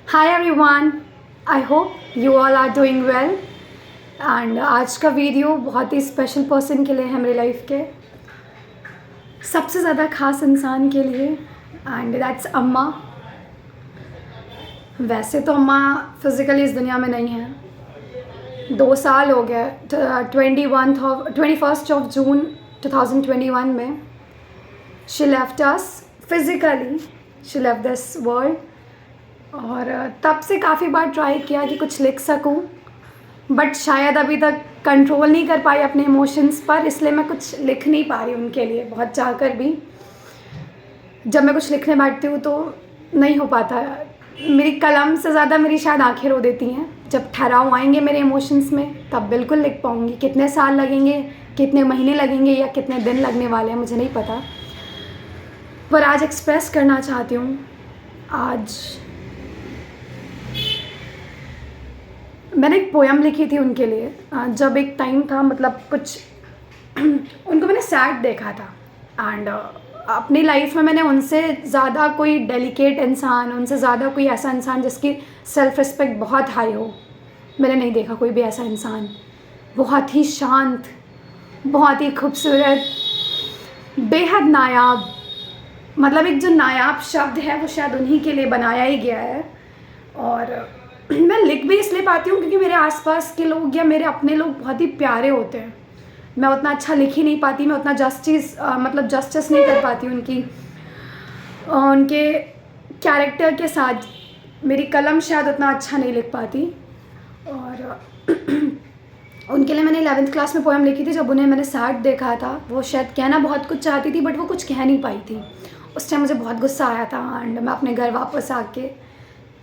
Hi everyone, I hope you all are doing well. And आज का video बहुत ही special person के लिए है, मेरी लाइफ के सबसे ज़्यादा ख़ास इंसान के लिए, एंड दैट्स अम्मा। वैसे तो अम्मा फिज़िकली इस दुनिया में नहीं है। 2 साल हो गए। 21 जून 2021 में she left us physically, she left this world. और तब से काफ़ी बार ट्राई किया कि कुछ लिख सकूं, बट शायद अभी तक कंट्रोल नहीं कर पाई अपने इमोशंस पर, इसलिए मैं कुछ लिख नहीं पा रही उनके लिए, बहुत चाहकर भी। जब मैं कुछ लिखने बैठती हूँ तो नहीं हो पाता। मेरी कलम से ज़्यादा मेरी शायद आंखें रो देती हैं। जब ठहराव आएंगे मेरे इमोशंस में तब बिल्कुल लिख पाऊँगी। कितने साल लगेंगे, कितने महीने लगेंगे या कितने दिन लगने वाले हैं मुझे नहीं पता, पर आज एक्सप्रेस करना चाहती हूँ। आज मैंने एक पोएम लिखी थी उनके लिए। जब एक टाइम था, मतलब कुछ उनको मैंने सैड देखा था, एंड अपनी लाइफ में मैंने उनसे ज़्यादा कोई डेलिकेट इंसान, उनसे ज़्यादा कोई ऐसा इंसान जिसकी सेल्फ़ रिस्पेक्ट बहुत हाई हो, मैंने नहीं देखा कोई भी ऐसा इंसान। बहुत ही शांत, बहुत ही खूबसूरत, बेहद नायाब। मतलब एक जो नायाब शब्द है वो शायद उन्हीं के लिए बनाया ही गया है। और मैं लिख भी इसलिए पाती हूँ क्योंकि मेरे आसपास के लोग या मेरे अपने लोग बहुत ही प्यारे होते हैं। मैं उतना अच्छा लिख ही नहीं पाती, मैं उतना जस्टिस नहीं कर पाती उनके कैरेक्टर के साथ। मेरी कलम शायद उतना अच्छा नहीं लिख पाती। और उनके लिए मैंने 11th क्लास में पोएम लिखी थी। जब उन्हें मैंने सैड देखा था, वो शायद कहना बहुत कुछ चाहती थी बट वो कुछ कह नहीं पाई थी। उस टाइम मुझे बहुत गुस्सा आया था, एंड मैं अपने घर वापस आके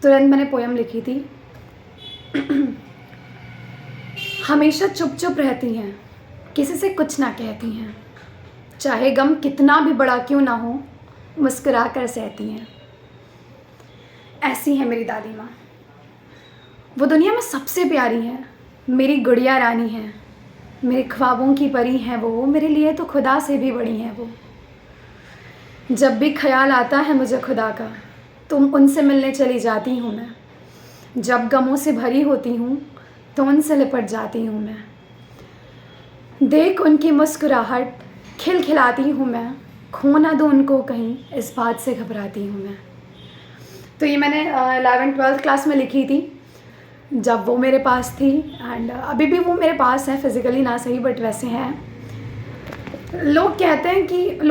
तुरंत मैंने पोएम लिखी थी। हमेशा चुप चुप रहती हैं, किसी से कुछ ना कहती हैं, चाहे गम कितना भी बड़ा क्यों ना हो, मुस्कुरा कर सहती हैं। ऐसी है मेरी दादी माँ। वो दुनिया में सबसे प्यारी हैं, मेरी गुड़िया रानी हैं, मेरे ख्वाबों की परी हैं वो, मेरे लिए तो खुदा से भी बड़ी हैं वो। जब भी ख्याल आता है मुझे खुदा का, तुम उनसे मिलने चली जाती हूँ मैं। जब गमों से भरी होती हूँ तो उनसे लिपट जाती हूँ मैं। देख उनकी मुस्कुराहट खिलखिलाती हूँ मैं, खो ना दूँ उनको कहीं, इस बात से घबराती हूँ मैं। तो ये मैंने 11th-12th क्लास में लिखी थी, जब वो मेरे पास थी। एंड अभी भी वो मेरे पास है, फिज़िकली ना सही बट वैसे हैं। लोग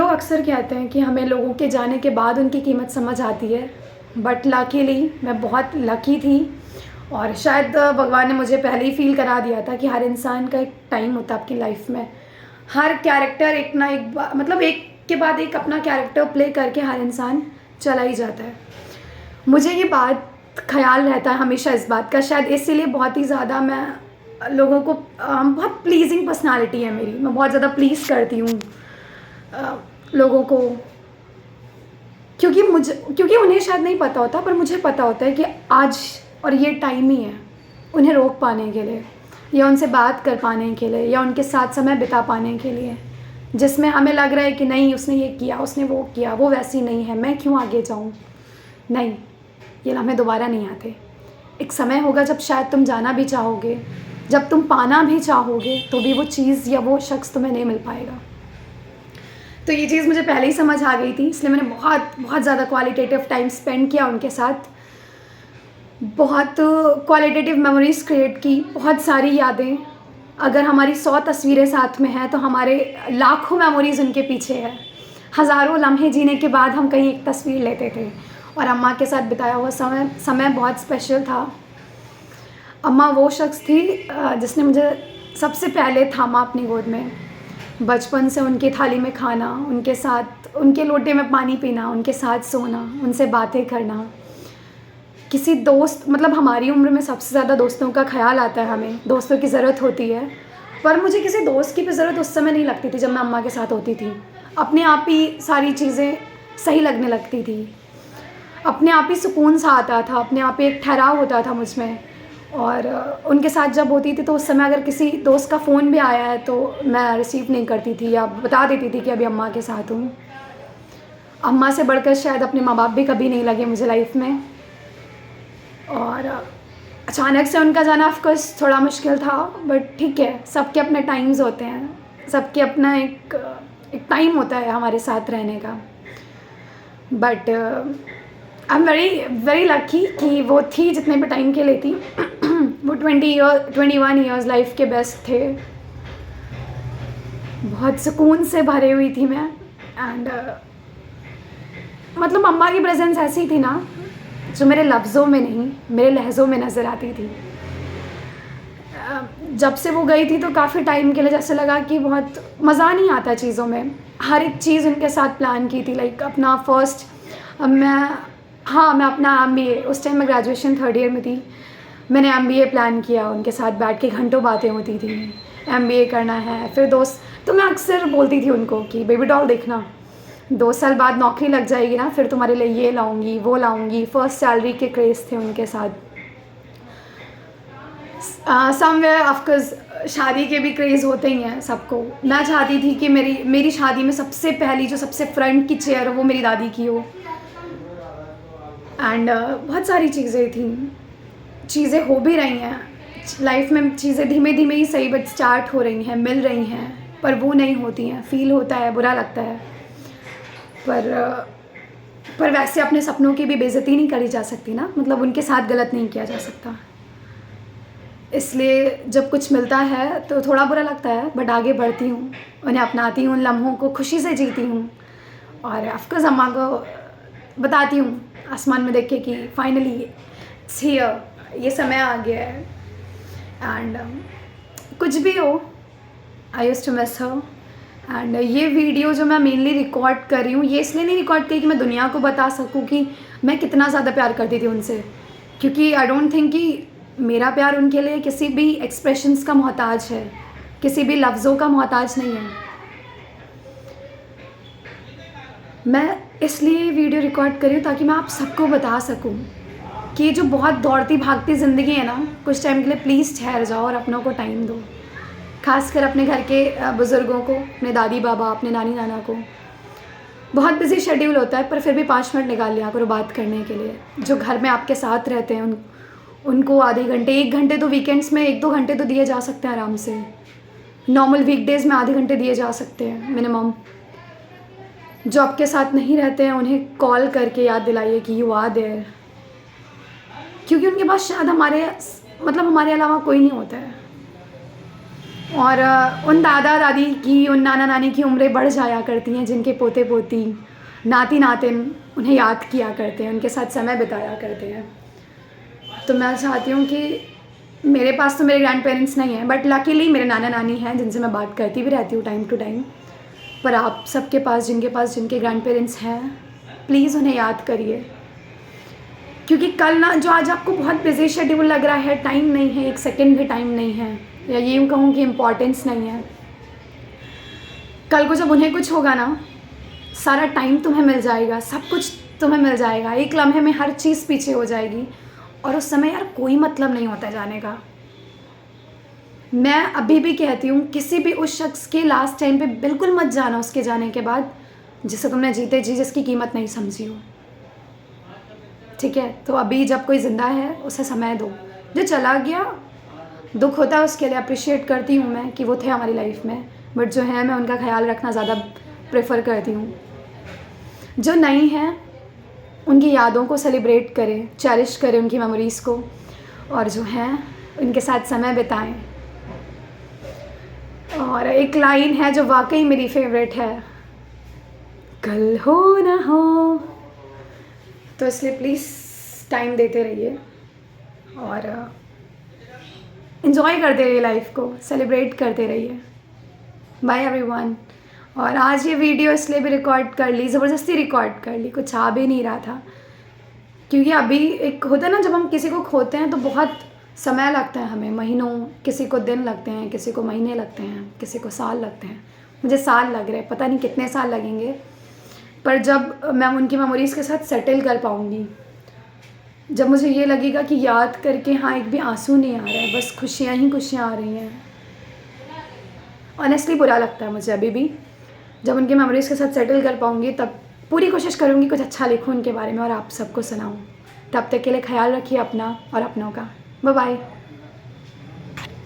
अक्सर कहते हैं कि हमें लोगों के जाने के बाद उनकी कीमत समझ आती है, बट लकीली मैं बहुत लकी थी। और शायद भगवान ने मुझे पहले ही फील करा दिया था कि हर इंसान का एक टाइम होता है आपकी लाइफ में। हर कैरेक्टर एक ना एक मतलब एक के बाद एक अपना कैरेक्टर प्ले करके हर इंसान चला ही जाता है। मुझे ये बात ख्याल रहता है हमेशा इस बात का, शायद इसीलिए बहुत ही ज़्यादा मैं लोगों को बहुत प्लीज़िंग पर्सनालिटी है मेरी। मैं बहुत ज़्यादा प्लीज़ करती हूँ लोगों को, क्योंकि उन्हें शायद नहीं पता होता, पर मुझे पता होता है कि आज और ये टाइम ही है उन्हें रोक पाने के लिए, या उनसे बात कर पाने के लिए, या उनके साथ समय बिता पाने के लिए, जिसमें हमें लग रहा है कि नहीं उसने ये किया, उसने वो किया, वो वैसी नहीं है, मैं क्यों आगे जाऊँ। नहीं, ये लम्हे दोबारा नहीं आते। एक समय होगा जब शायद तुम जाना भी चाहोगे, जब तुम पाना भी चाहोगे, तो भी वो चीज़ या वो शख्स तुम्हें नहीं मिल पाएगा। तो ये चीज़ मुझे पहले ही समझ आ गई थी, इसलिए मैंने बहुत ज़्यादा क्वालिटेटिव टाइम स्पेंड किया उनके साथ। बहुत क्वालिटेटिव मेमोरीज़ क्रिएट की, बहुत सारी यादें। अगर हमारी 100 तस्वीरें साथ में हैं तो हमारे लाखों मेमोरीज़ उनके पीछे है। हज़ारों लम्हे जीने के बाद हम कहीं एक तस्वीर लेते थे, और अम्मा के साथ बिताया हुआ समय बहुत स्पेशल था। अम्मा वो शख्स थी जिसने मुझे सबसे पहले थामा अपनी गोद में। बचपन से उनकी थाली में खाना, उनके साथ उनके लोटे में पानी पीना, उनके साथ सोना, उनसे बातें करना। किसी दोस्त, मतलब हमारी उम्र में सबसे ज़्यादा दोस्तों का ख्याल आता है, हमें दोस्तों की ज़रूरत होती है, पर मुझे किसी दोस्त की भी ज़रूरत उस समय नहीं लगती थी जब मैं अम्मा के साथ होती थी। अपने आप ही सारी चीज़ें सही लगने लगती थी, अपने आप ही सुकून सा आता था, अपने आप ही एक ठहराव होता था मुझ में। और उनके साथ जब होती थी तो उस समय अगर किसी दोस्त का फ़ोन भी आया है तो मैं रिसीव नहीं करती थी, या बता देती थी कि अभी अम्मा के साथ हूँ। अम्मा से बढ़कर शायद अपने माँ बाप भी कभी नहीं लगे मुझे लाइफ में। और अचानक से उनका जाना ऑफ कोर्स थोड़ा मुश्किल था, बट ठीक है, सबके अपने टाइम्स होते हैं, सबके अपना एक टाइम होता है हमारे साथ रहने का। But I am very very lucky कि वो थी जितने भी टाइम के लिए थी। वो 21 ईयर्स लाइफ के बेस्ट थे, बहुत सुकून से भरे हुई थी मैं। एंड मतलब मम्मा की प्रेजेंस ऐसी थी ना जो मेरे लफ्ज़ों में नहीं, मेरे लहज़ों में नज़र आती थी। जब से वो गई थी तो काफ़ी टाइम के लिए जैसे लगा कि बहुत मज़ा नहीं आता चीज़ों में। हर एक चीज़ उनके साथ प्लान की थी, लाइक अपना फर्स्ट मैं अपना MBA, उस टाइम मैं ग्रेजुएशन 3rd ईयर में थी, मैंने MBA प्लान किया, उनके साथ बैठ के घंटों बातें होती थी, MBA करना है। फिर दोस्त, तो मैं अक्सर बोलती थी उनको कि बेबी डॉल देखना, 2 साल बाद नौकरी लग जाएगी ना, फिर तुम्हारे लिए ये लाऊंगी वो लाऊंगी। फर्स्ट सैलरी के क्रेज़ थे उनके साथ। समवेयर ऑफकोर्स शादी के भी क्रेज़ होते ही हैं सबको। मैं चाहती थी कि मेरी शादी में सबसे पहली जो सबसे फ्रंट की चेयर हो वो मेरी दादी की हो। एंड बहुत सारी चीज़ें थी, चीज़ें हो भी रही हैं लाइफ में, चीज़ें धीमे धीमे ही सही बट स्टार्ट हो रही हैं, मिल रही हैं, पर वो नहीं होती हैं। फील होता है, बुरा लगता है, पर वैसे अपने सपनों की भी बेइज्जती नहीं करी जा सकती ना, मतलब उनके साथ गलत नहीं किया जा सकता। इसलिए जब कुछ मिलता है तो थोड़ा बुरा लगता है, बट आगे बढ़ती हूँ, उन्हें अपनाती हूँ, उन लम्हों को खुशी से जीती हूँ। और ऑफकोर्स अम्मा को बताती हूँ आसमान में देख के कि फाइनली इट्स हियर, ये समय आ गया है। एंड कुछ भी हो, I used to miss her. And ये वीडियो जो मैं मेनली रिकॉर्ड कर रही हूँ, ये इसलिए नहीं रिकॉर्ड करी कि मैं दुनिया को बता सकूँ कि मैं कितना ज़्यादा प्यार करती थी उनसे, क्योंकि आई डोंट थिंक कि मेरा प्यार उनके लिए किसी भी एक्सप्रेशंस का मोहताज है, किसी भी लफ्ज़ों का मोहताज नहीं है। मैं इसलिए वीडियो रिकॉर्ड करी हूँ ताकि मैं आप सबको बता सकूँ कि जो बहुत दौड़ती भागती ज़िंदगी है ना, कुछ टाइम के लिए प्लीज़ ठहर जाओ और अपनों को टाइम दो। खासकर अपने घर के बुज़ुर्गों को, अपने दादी बाबा, अपने नानी नाना को। बहुत बिजी शेड्यूल होता है, पर फिर भी 5 मिनट निकाल लिया करो बात करने के लिए। जो घर में आपके साथ रहते हैं उनको आधे घंटे, 1 घंटे तो वीकेंड्स में 1-2 घंटे तो दिए जा सकते हैं आराम से। नॉर्मल वीकडेज़ में आधे घंटे दिए जा सकते हैं मिनिमम। जो आपके साथ नहीं रहते हैं उन्हें कॉल करके याद दिलाइए कि यू आर देयर, क्योंकि उनके पास शायद हमारे अलावा कोई नहीं होता है। और उन दादा दादी की, उन नाना नानी की उम्रें बढ़ जाया करती हैं, जिनके पोते पोती, नाती नातिन उन्हें याद किया करते हैं, उनके साथ समय बिताया करते हैं। तो मैं चाहती हूँ कि मेरे पास तो मेरे ग्रैंड पेरेंट्स नहीं हैं, बट लकीली मेरे नाना नानी हैं जिनसे मैं बात करती भी रहती हूँ टाइम टू टाइम। पर आप सबके पास जिनके ग्रैंड पेरेंट्स हैं, प्लीज़ उन्हें याद करिए, क्योंकि कल ना, जो आज आपको बहुत बिजी शेड्यूल लग रहा है, टाइम नहीं है, 1 सेकेंड भी टाइम नहीं है, या यूँ कहूँ कि इम्पोर्टेंस नहीं है, कल को जब उन्हें कुछ होगा ना, सारा टाइम तुम्हें मिल जाएगा, सब कुछ तुम्हें मिल जाएगा, एक लम्हे में हर चीज़ पीछे हो जाएगी, और उस समय यार कोई मतलब नहीं होता जाने का। मैं अभी भी कहती हूँ, किसी भी उस शख्स के लास्ट टाइम पे बिल्कुल मत जाना उसके जाने के बाद, जिसे तुमने जीते जी जिसकी कीमत नहीं समझी हो। ठीक है, तो अभी जब कोई ज़िंदा है उसे समय दो। जो चला गया दुख होता है, उसके लिए अप्रिशिएट करती हूँ मैं कि वो थे हमारी लाइफ में, बट जो है मैं उनका ख्याल रखना ज़्यादा प्रेफर करती हूँ। जो नहीं है उनकी यादों को सेलिब्रेट करें, चेरिश करें उनकी मेमोरीज़ को, और जो हैं उनके साथ समय बिताएं। और एक लाइन है जो वाकई मेरी फेवरेट है, कल हो ना हो, तो इसलिए प्लीज़ टाइम देते रहिए और इन्जॉय करते रहिए, लाइफ को सेलिब्रेट करते रहिए। Bye everyone. और आज ये वीडियो इसलिए भी रिकॉर्ड कर ली, ज़बरदस्ती रिकॉर्ड कर ली, कुछ आ भी नहीं रहा था, क्योंकि अभी एक होता है ना, जब हम किसी को खोते हैं तो बहुत समय लगता है हमें, महीनों, किसी को दिन लगते हैं, किसी को महीने लगते हैं, किसी को साल लगते हैं। मुझे साल लग रहे हैं, पता नहीं कितने साल लगेंगे, पर जब मैं उनकी मेमोरीज़ के साथ सेटल कर पाऊँगी, जब मुझे ये लगेगा कि याद करके हाँ एक भी आंसू नहीं आ रहा है, बस खुशियाँ ही खुशियाँ आ रही हैं। ऑनेस्टली बुरा लगता है मुझे अभी भी। जब उनकी मेमोरीज़ के साथ सेटल कर पाऊँगी तब पूरी कोशिश करूँगी कुछ अच्छा लिखूँ उनके बारे में और आप सबको सुनाऊँ। तब तक के लिए ख्याल रखिए अपना और अपनों का। Bye bye.